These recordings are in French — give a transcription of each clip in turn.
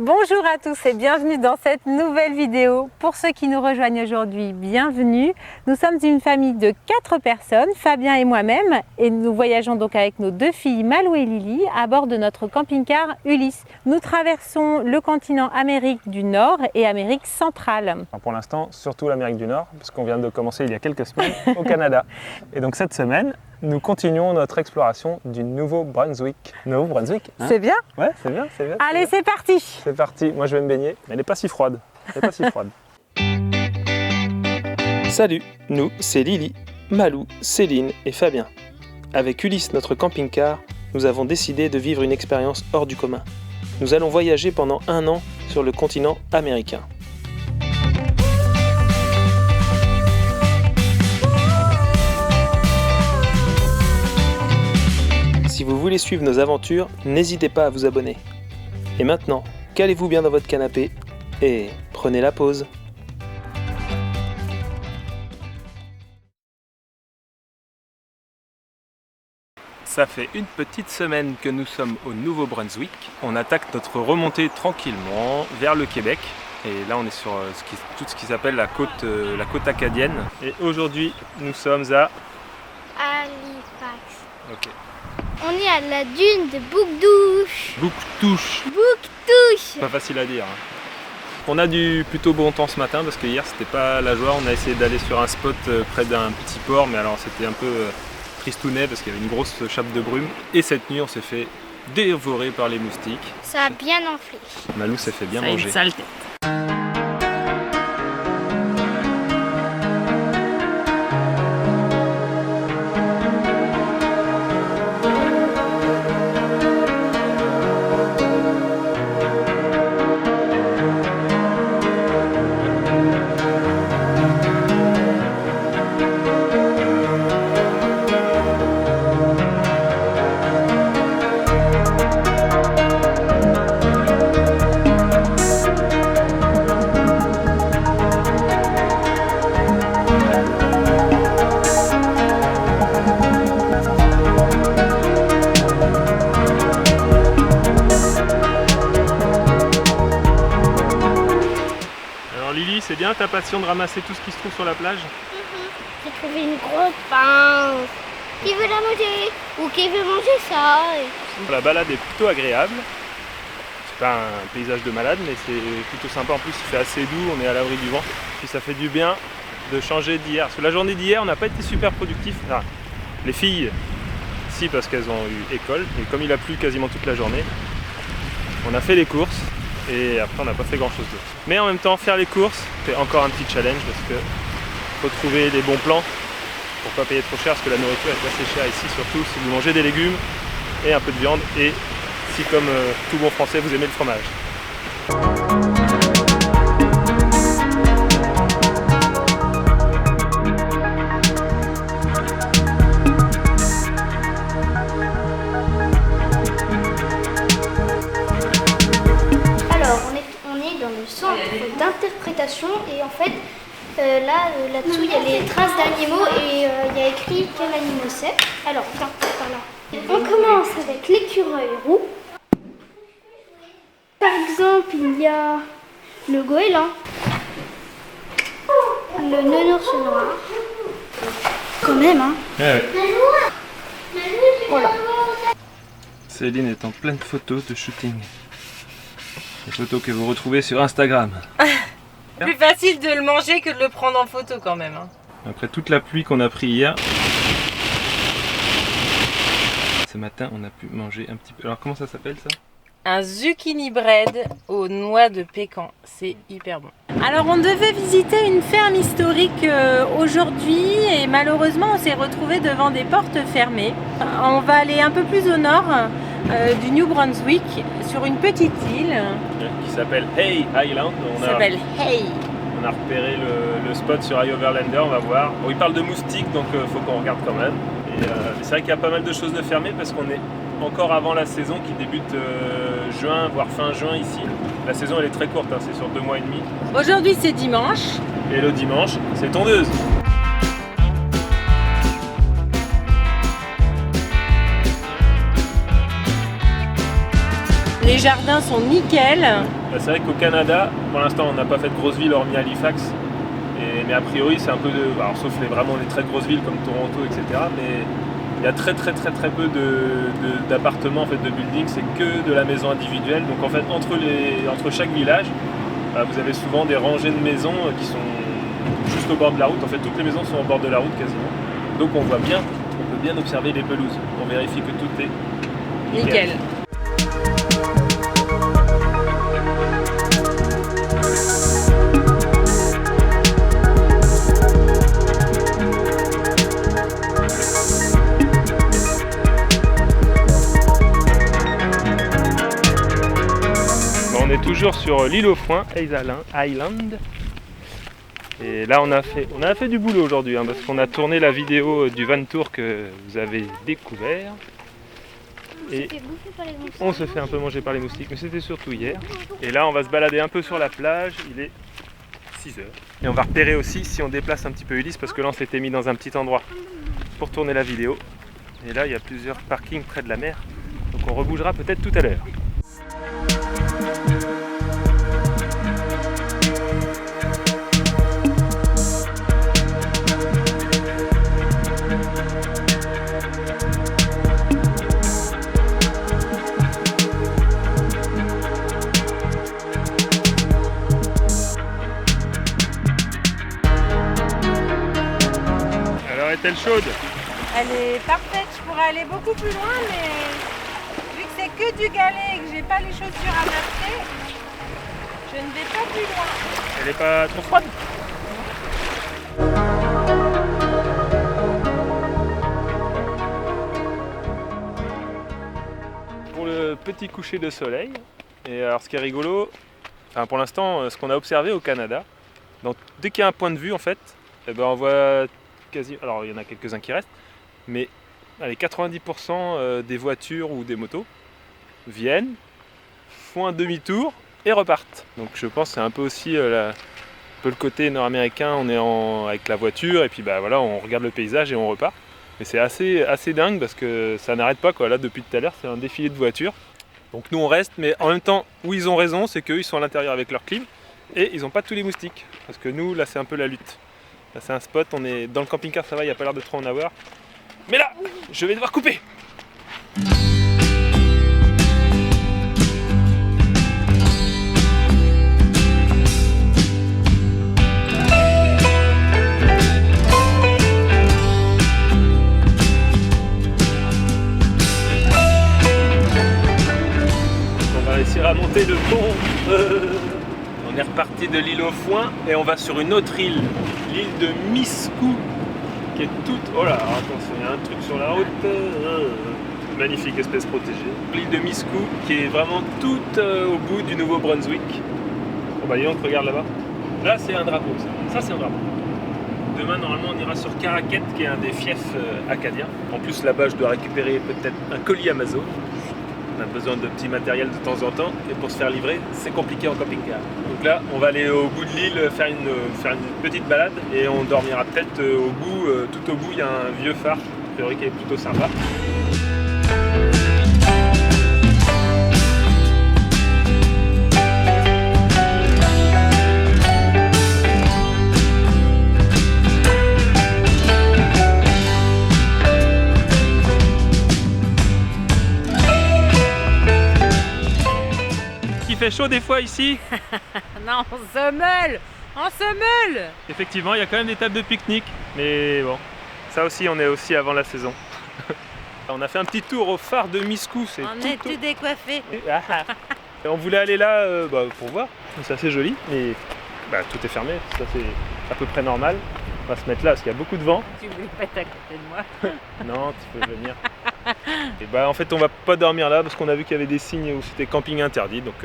Bonjour à tous et bienvenue dans cette nouvelle vidéo. Pour ceux qui nous rejoignent aujourd'hui, bienvenue. Nous sommes une famille de 4 personnes, Fabien et moi-même, et nous voyageons donc avec nos 2 filles Malou et Lily à bord de notre camping-car Ulysse. Nous traversons le continent Amérique du Nord et Amérique centrale. Pour l'instant, surtout l'Amérique du Nord, parce qu'on vient de commencer il y a quelques semaines au Canada. Et donc cette semaine, nous continuons notre exploration du Nouveau-Brunswick. Nouveau-Brunswick, hein? C'est bien? Ouais, c'est bien, c'est bien. Allez, c'est parti! C'est parti, moi je vais me baigner, mais elle n'est pas si froide. Elle est pas si froide. Salut, nous c'est Lily, Malou, Céline et Fabien. Avec Ulysse, notre camping-car, nous avons décidé de vivre une expérience hors du commun. Nous allons voyager pendant 1 an sur le continent américain. Si vous voulez suivre nos aventures, n'hésitez pas à vous abonner. Et maintenant, calez-vous bien dans votre canapé et prenez la pause. Ça fait une petite semaine que nous sommes au Nouveau-Brunswick. On attaque notre remontée tranquillement vers le Québec. Et là on est sur tout ce qui s'appelle la côte acadienne. Et aujourd'hui nous sommes à Halifax. Ok. On est à la dune de Bouctouche. Bouctouche. Bouctouche. Pas facile à dire. On a du plutôt bon temps ce matin parce que hier c'était pas la joie. On a essayé d'aller sur un spot près d'un petit port, mais alors c'était un peu tristounet parce qu'il y avait une grosse chape de brume. Et cette nuit on s'est fait dévorer par les moustiques. Ça a bien enflé. Malou s'est fait bien Ça a une manger. sale tête. C'est bien ta passion de ramasser tout ce qui se trouve sur la plage? J'ai trouvé une grosse pince. Qui veut la manger? Ou qui veut manger ça? La balade est plutôt agréable. C'est pas un paysage de malade, mais c'est plutôt sympa. En plus, il fait assez doux, on est à l'abri du vent. Puis ça fait du bien de changer d'hier. Parce que la journée d'hier, on n'a pas été super productif. Ah, les filles, si, parce qu'elles ont eu école. Et comme il a plu quasiment toute la journée, on a fait les courses. Et après on n'a pas fait grand chose d'autre. Mais en même temps faire les courses c'est encore un petit challenge parce que faut trouver les bons plans pour pas payer trop cher parce que la nourriture est assez chère ici, surtout si vous mangez des légumes et un peu de viande et si comme tout bon français vous aimez le fromage. D'interprétation et en fait là-dessous il y a les traces d'animaux et il y a écrit quel animal c'est. Alors tiens, par là. On commence avec l'écureuil roux. Par exemple il y a le goéland, le nounours noir. Quand même hein. Ouais. Voilà. Céline est en pleine photo de shooting. Des photos que vous retrouvez sur Instagram. Plus facile de le manger que de le prendre en photo quand même. Hein. Après toute la pluie qu'on a pris hier, ce matin on a pu manger un petit peu. Alors comment ça s'appelle ça? Un zucchini bread aux noix de pécan. C'est hyper bon. Alors on devait visiter une ferme historique aujourd'hui et malheureusement on s'est retrouvé devant des portes fermées. On va aller un peu plus au nord du New Brunswick sur une petite île Qui s'appelle Hay Island. qui s'appelle Hay. On a repéré le spot sur iOverlander, on va voir. Bon, il parle de moustiques donc faut qu'on regarde quand même. Et c'est vrai qu'il y a pas mal de choses de fermées parce qu'on est encore avant la saison qui débute juin, voire fin juin ici. La saison elle est très courte, hein, c'est sur 2 mois et demi. Aujourd'hui c'est dimanche. Et le dimanche, c'est tondeuse. Les jardins sont nickel. Bah, c'est vrai qu'au Canada, pour l'instant, on n'a pas fait de grosses villes hormis Halifax. Mais a priori, c'est un peu de... Alors, sauf vraiment les très grosses villes comme Toronto, etc. Mais il y a très peu d'appartements, en fait, de buildings. C'est que de la maison individuelle. Donc en fait, entre chaque village, vous avez souvent des rangées de maisons qui sont juste au bord de la route. En fait, toutes les maisons sont au bord de la route quasiment. Donc on peut bien observer les pelouses. On vérifie que tout est Nickel. On est toujours sur l'île aux Foins, Island. Et là on a fait du boulot aujourd'hui parce qu'on a tourné la vidéo du van tour que vous avez découvert. Et on se fait un peu manger par les moustiques, mais c'était surtout hier. Et là on va se balader un peu sur la plage, il est 6h. Et on va repérer aussi si on déplace un petit peu Ulysse parce que là on s'était mis dans un petit endroit pour tourner la vidéo. Et là il y a plusieurs parkings près de la mer, donc on rebougera peut-être tout à l'heure. Est-elle chaude? Elle est parfaite, je pourrais aller beaucoup plus loin, mais vu que c'est que du galet et que j'ai pas les chaussures adaptées, je ne vais pas plus loin. Elle est pas trop froide? Pour le petit coucher de soleil, et alors ce qui est rigolo, pour l'instant, ce qu'on a observé au Canada, dès qu'il y a un point de vue en fait, on voit alors il y en a quelques-uns qui restent, mais allez, 90% des voitures ou des motos viennent, font un demi-tour et repartent. Donc je pense que c'est un peu aussi un peu le côté nord-américain, on est avec la voiture et puis voilà, on regarde le paysage et on repart. Mais c'est assez dingue parce que ça n'arrête pas quoi. Là depuis tout à l'heure c'est un défilé de voitures. Donc nous on reste, mais en même temps où ils ont raison, c'est qu'eux ils sont à l'intérieur avec leur clim et ils n'ont pas tous les moustiques. Parce que nous là c'est un peu la lutte. Là c'est un spot, on est dans le camping-car, ça va, il n'y a pas l'air de trop en avoir. Mais là, je vais devoir couper. On va réussir à monter le pont. On est reparti de l'île aux Foins et on va sur une autre île, l'île de Miscou, qui est toute... Oh là, attention, il y a un truc sur la route, magnifique espèce protégée. L'île de Miscou qui est vraiment toute au bout du Nouveau-Brunswick. Bon bah on regarde là-bas. Là c'est un drapeau, ça c'est un drapeau. Demain normalement on ira sur Caraquet qui est un des fiefs acadiens. En plus là-bas je dois récupérer peut-être un colis Amazon. On a besoin de petits matériels de temps en temps et pour se faire livrer, c'est compliqué en camping-car. Donc là, on va aller au bout de l'île faire une petite balade et on dormira peut-être tout au bout, il y a un vieux phare, a priori qui est plutôt sympa. Il fait chaud des fois ici. Non, on se meule. Effectivement, il y a quand même des tables de pique-nique, mais bon, ça aussi, on est aussi avant la saison. On a fait un petit tour au phare de Miscou. On est tout décoiffé. On voulait aller là pour voir, c'est assez joli, mais tout est fermé, ça c'est à peu près normal. On va se mettre là parce qu'il y a beaucoup de vent. Tu voulais pas être à côté de moi? Non, tu peux venir. Et en fait on va pas dormir là parce qu'on a vu qu'il y avait des signes où c'était camping interdit, donc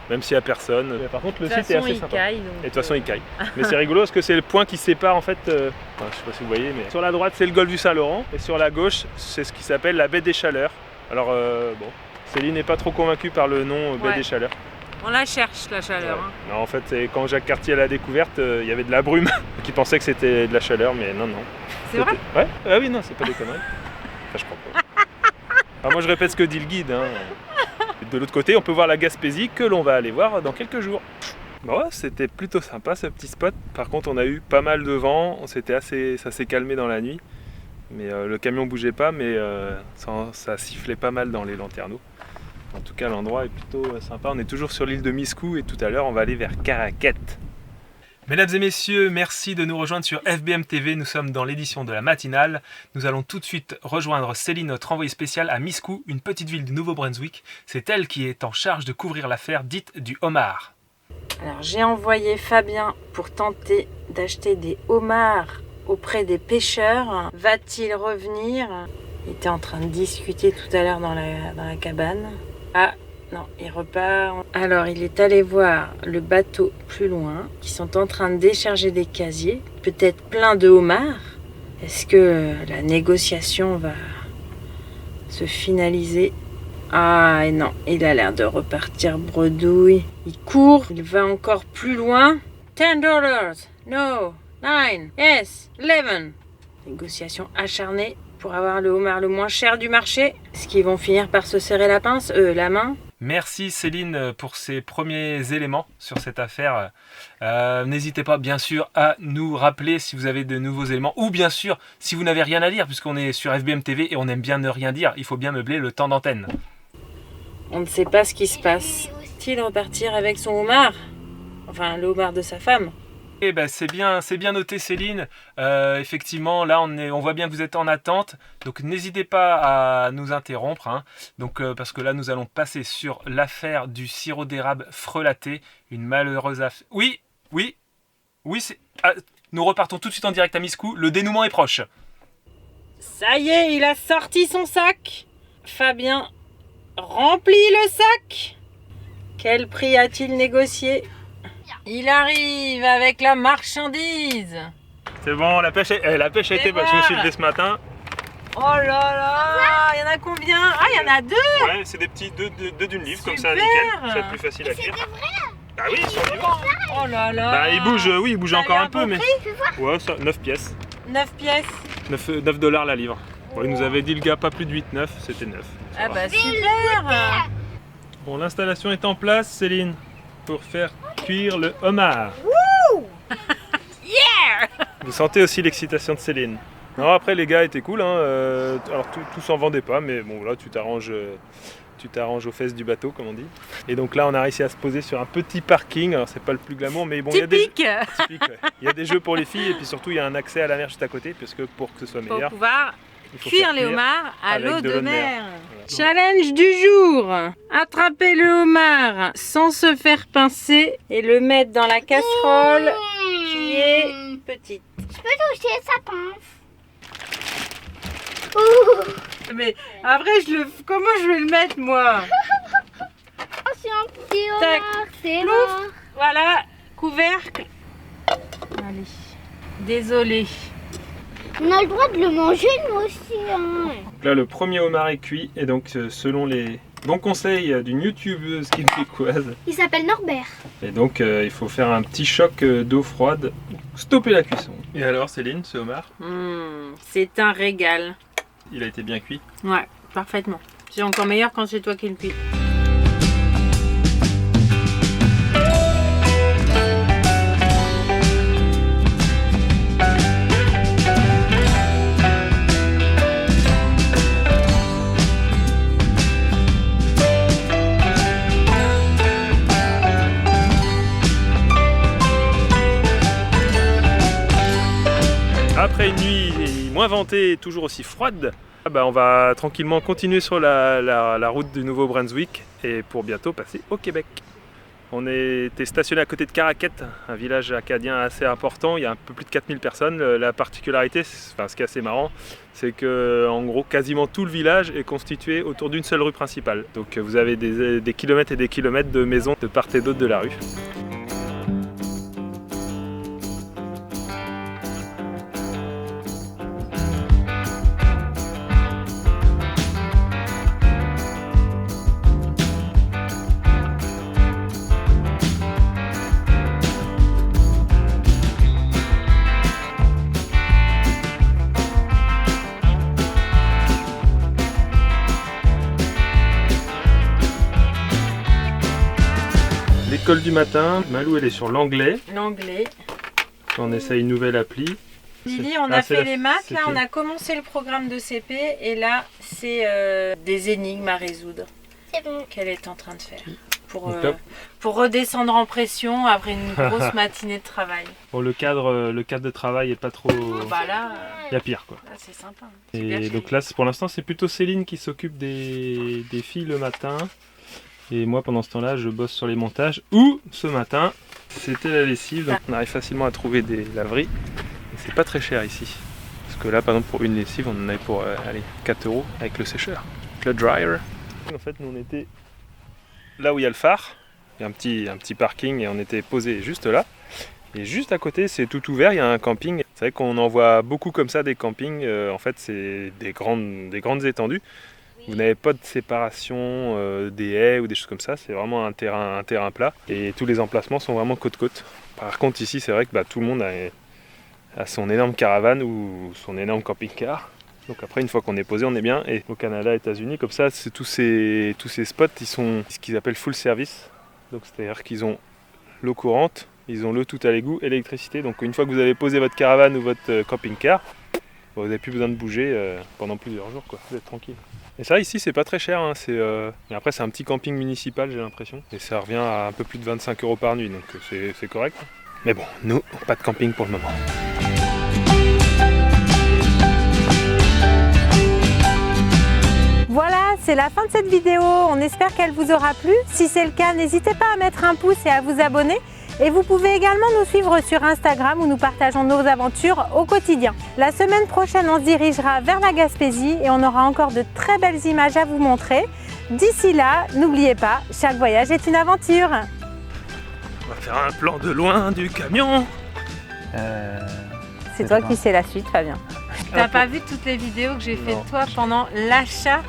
même s'il y a personne. Par contre le site est assez sympa. Et de toute façon il caille. Mais c'est rigolo parce que c'est le point qui sépare en fait, je sais pas si vous voyez, mais sur la droite c'est le golfe du Saint-Laurent et sur la gauche c'est ce qui s'appelle la baie des Chaleurs. Alors Céline n'est pas trop convaincue par le nom baie des Chaleurs. On la cherche la chaleur. Ouais. Non, en fait c'est quand Jacques Cartier l'a découverte, il y avait de la brume qui pensait que c'était de la chaleur, mais non. C'est vrai? Ouais. Ah oui, non, c'est pas des conneries. Enfin, je crois pas. Alors moi je répète ce que dit le guide. De l'autre côté, on peut voir la Gaspésie que l'on va aller voir dans quelques jours. Bon, ouais, c'était plutôt sympa ce petit spot. Par contre, on a eu pas mal de vent, ça s'est calmé dans la nuit. Mais le camion bougeait pas, mais ça sifflait pas mal dans les lanterneaux. En tout cas, l'endroit est plutôt sympa. On est toujours sur l'île de Miscou et tout à l'heure, on va aller vers Caraquet. Mesdames et messieurs, merci de nous rejoindre sur FBM TV. Nous sommes dans l'édition de la matinale. Nous allons tout de suite rejoindre Céline, notre envoyée spéciale à Miscou, une petite ville du Nouveau-Brunswick. C'est elle qui est en charge de couvrir l'affaire dite du homard. Alors j'ai envoyé Fabien pour tenter d'acheter des homards auprès des pêcheurs. Va-t-il revenir? Il était en train de discuter tout à l'heure dans la cabane. Ah non, il repart. Alors il est allé voir le bateau plus loin, qui sont en train de décharger des casiers, peut-être plein de homards. Est-ce que la négociation va se finaliser? Ah et non, il a l'air de repartir bredouille. Il court, il va encore plus loin. $10, no, 9, yes, 11. Négociation acharnée pour avoir le homard le moins cher du marché. Est-ce qu'ils vont finir par se serrer la main? Merci Céline pour ces premiers éléments sur cette affaire. N'hésitez pas bien sûr à nous rappeler si vous avez de nouveaux éléments ou bien sûr si vous n'avez rien à dire puisqu'on est sur FBM TV et on aime bien ne rien dire. Il faut bien meubler le temps d'antenne. On ne sait pas ce qui se passe. Va-t-il repartir avec son homard? Enfin, le homard de sa femme. Eh ben c'est bien noté Céline. Effectivement, là on voit bien que vous êtes en attente. Donc n'hésitez pas à nous interrompre. Hein. Donc parce que là nous allons passer sur l'affaire du sirop d'érable frelaté, une malheureuse affaire. Oui, nous repartons tout de suite en direct à Miscou. Le dénouement est proche. Ça y est, il a sorti son sac. Fabien remplit le sac. Quel prix a-t-il négocié? Il arrive avec la marchandise. C'est bon, la pêche a été bonne. Je me suis levé ce matin. Oh là là, il y en a combien? Ah, il y en a deux. Ouais, c'est des petits deux d'une livre, comme ça, Super. nickel. C'est plus facile à cuire. Ah oui, ils sont vivants. Oh là là. Bah, il bouge Ça a encore l'air un peu, bon mais. prix. Ouais, ça, 9 pièces. 9 pièces. 9 $ la livre. Bon, il nous avait dit le gars pas plus de 8,9, c'était 9. Ça Ah va. bah super. Bon, l'installation est en place, Céline, pour faire cuire le homard. Vous sentez aussi l'excitation de Céline. Non, après les gars étaient cool, hein. Alors tout s'en vendait pas, mais bon là tu t'arranges aux fesses du bateau comme on dit. Et donc là on a réussi à se poser sur un petit parking. Alors c'est pas le plus glamour, mais bon Typique. typique, ouais. Il y a des jeux pour les filles et puis surtout il y a un accès à la mer juste à côté, parce que pour que ce soit Pour meilleur, pouvoir il faut cuire faire les homards à avec l'eau de de mer. Voilà. Challenge du jour. Attraper le homard sans se faire pincer et le mettre dans la casserole qui est petite. Je peux toucher sa pince. Mais après, comment je vais le mettre moi? Oh, c'est un petit Tac. homard, c'est Plouf. mort. Voilà, couvercle. Allez, désolé. On a le droit de le manger nous aussi. Hein. Donc là le premier homard est cuit et donc selon les bons conseils d'une youtubeuse québécoise, Il s'appelle Norbert. et donc il faut faire un petit choc d'eau froide pour stopper la cuisson. Et alors Céline, ce homard, C'est un régal. il a été bien cuit? Ouais, parfaitement. C'est encore meilleur quand c'est toi qui le cuis. Après une nuit moins ventée et toujours aussi froide, on va tranquillement continuer sur la route du Nouveau-Brunswick et pour bientôt passer au Québec. On était stationné à côté de Caraquet, un village acadien assez important, il y a un peu plus de 4000 personnes. La particularité, ce qui est assez marrant, c'est que en gros quasiment tout le village est constitué autour d'une seule rue principale. Donc vous avez des kilomètres et des kilomètres de maisons de part et d'autre de la rue. l'école du matin. Malou, elle est sur l'anglais. L'anglais. On essaye une nouvelle appli. Lily, on Ah, a c'est fait la- les maths, c'est là tout. on a commencé le programme de CP et là c'est des énigmes à résoudre C'est bon. qu'elle est en train de faire Donc là- pour redescendre en pression après une grosse matinée de travail. Bon, le cadre de travail est pas trop... Bah là, Il y a pire quoi. c'est sympa. Super Et chérie. donc là, pour l'instant, c'est plutôt Céline qui s'occupe des filles le matin. Et moi, pendant ce temps-là, je bosse sur les montages. Ou, ce matin, c'était la lessive. Donc on arrive facilement à trouver des laveries. Et c'est pas très cher ici. Parce que là, par exemple, pour une lessive, on en avait pour 4 € avec le sécheur. Avec le dryer. En fait, nous, on était là où il y a le phare. Il y a un petit parking et on était posé juste là. Et juste à côté, c'est tout ouvert, il y a un camping. C'est vrai qu'on en voit beaucoup comme ça, des campings. En fait, c'est des grandes étendues. Vous n'avez pas de séparation des haies ou des choses comme ça. C'est vraiment un terrain plat. Et tous les emplacements sont vraiment côte-côte. Par contre, ici, c'est vrai que tout le monde a son énorme caravane ou son énorme camping-car. Donc après, une fois qu'on est posé, on est bien. Et au Canada, États-Unis, comme ça, tous ces spots, ils sont ce qu'ils appellent full service. Donc c'est-à-dire qu'ils ont l'eau courante, ils ont l'eau tout à l'égout et l'électricité. Donc une fois que vous avez posé votre caravane ou votre camping-car, vous n'avez plus besoin de bouger pendant plusieurs jours, quoi. Vous êtes tranquille. Et ça ici c'est pas très cher, hein. Mais après c'est un petit camping municipal, j'ai l'impression. Et ça revient à un peu plus de 25 € par nuit, donc c'est correct. Mais bon, nous, pas de camping pour le moment. Voilà, c'est la fin de cette vidéo. On espère qu'elle vous aura plu. Si c'est le cas, n'hésitez pas à mettre un pouce et à vous abonner. Et vous pouvez également nous suivre sur Instagram où nous partageons nos aventures au quotidien. La semaine prochaine, on se dirigera vers la Gaspésie et on aura encore de très belles images à vous montrer. D'ici là, n'oubliez pas, chaque voyage est une aventure. On va faire un plan de loin du camion. C'est toi qui sais la suite, Fabien. T'as pour- pas vu toutes les vidéos que j'ai fait Non. de toi pendant l'achat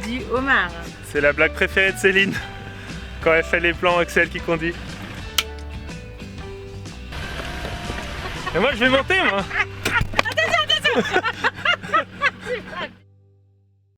du homard? C'est la blague préférée de Céline. Quand elle fait les plans Excel qui conduit. Et moi je vais monter moi. Attention.